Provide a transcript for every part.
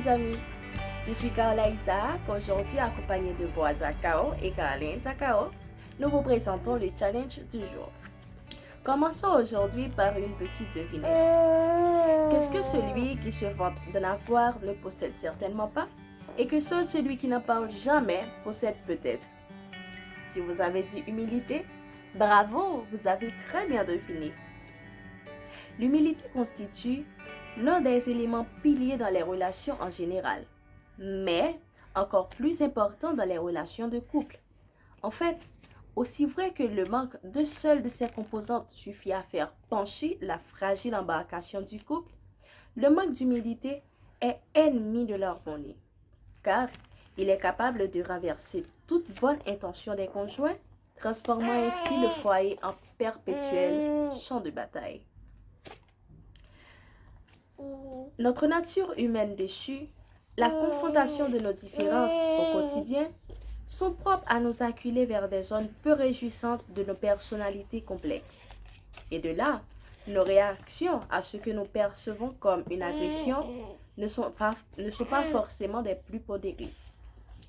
les amis, je suis Carla Isaac, aujourd'hui accompagnée de Boaz Zakao et Caroline Zakao. Nous vous présentons le challenge du jour. Commençons aujourd'hui par une petite devinette. Qu'est-ce que celui qui se vante d'en avoir ne possède certainement pas et que seul celui qui n'en parle jamais possède peut-être? Si vous avez dit humilité, bravo, vous avez très bien deviné. L'humilité constitue l'un des éléments piliers dans les relations en général, mais encore plus important dans les relations de couple. En fait, aussi vrai que le manque de seule de ces composantes suffit à faire pencher la fragile embarcation du couple, le manque d'humilité est ennemi de l'harmonie, car il est capable de renverser toute bonne intention des conjoints, transformant ainsi le foyer en perpétuel champ de bataille. Notre nature humaine déchue, la confrontation de nos différences au quotidien sont propres à nous acculer vers des zones peu réjouissantes de nos personnalités complexes. Et de là, nos réactions à ce que nous percevons comme une agression ne sont pas forcément des plus pondérées.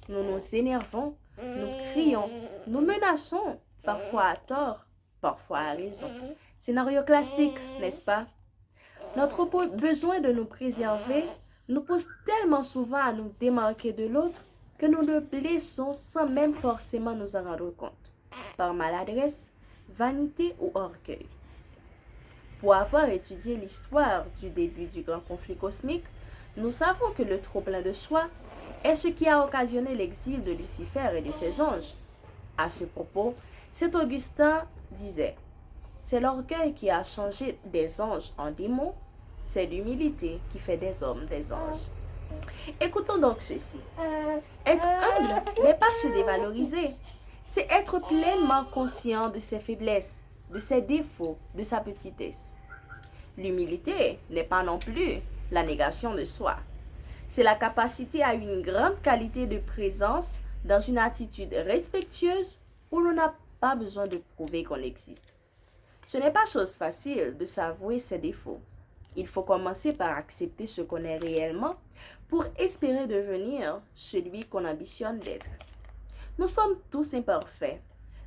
Nous nous énervons, nous crions, nous menaçons, parfois à tort, parfois à raison. Scénario classique, n'est-ce pas? Notre besoin de nous préserver nous pousse tellement souvent à nous démarquer de l'autre que nous le blessons sans même forcément nous en rendre compte, par maladresse, vanité ou orgueil. Pour avoir étudié l'histoire du début du grand conflit cosmique, nous savons que le trop-plein de soi est ce qui a occasionné l'exil de Lucifer et de ses anges. À ce propos, saint Augustin disait: c'est l'orgueil qui a changé des anges en démons, c'est l'humilité qui fait des hommes des anges. Écoutons donc ceci. Être humble n'est pas se dévaloriser, c'est être pleinement conscient de ses faiblesses, de ses défauts, de sa petitesse. L'humilité n'est pas non plus la négation de soi. C'est la capacité à une grande qualité de présence dans une attitude respectueuse où l'on n'a pas besoin de prouver qu'on existe. Ce n'est pas chose facile de s'avouer ses défauts. Il faut commencer par accepter ce qu'on est réellement pour espérer devenir celui qu'on ambitionne d'être. Nous sommes tous imparfaits.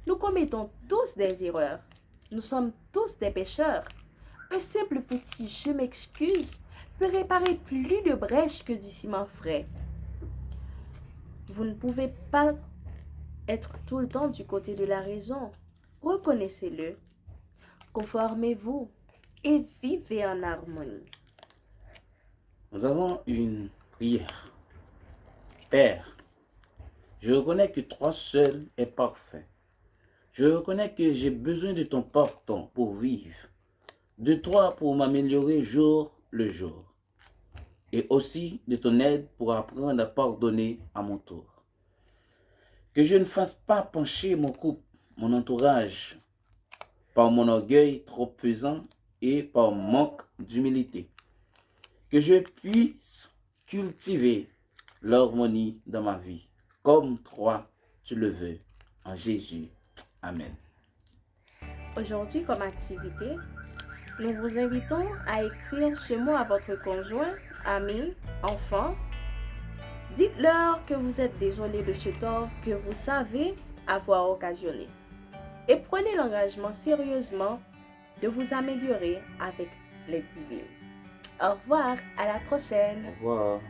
Nous commettons tous des erreurs. Nous sommes tous des pécheurs. Un simple petit « je m'excuse » peut réparer plus de brèches que du ciment frais. Vous ne pouvez pas être tout le temps du côté de la raison. Reconnaissez-le. Conformez-vous et vivez en harmonie. Nous avons une prière. Père, je reconnais que toi seul es parfait. Je reconnais que j'ai besoin de ton pardon pour vivre, de toi pour m'améliorer jour le jour, et aussi de ton aide pour apprendre à pardonner à mon tour. Que je ne fasse pas pencher mon couple, mon entourage, par mon orgueil trop pesant et par manque d'humilité. Que je puisse cultiver l'harmonie dans ma vie, comme toi tu le veux, en Jésus. Amen. Aujourd'hui, comme activité, nous vous invitons à écrire ce mot à votre conjoint, ami, enfant. Dites-leur que vous êtes désolé de ce tort que vous savez avoir occasionné. Et prenez l'engagement sérieusement de vous améliorer avec l'aide divine. Au revoir, à la prochaine. Au revoir.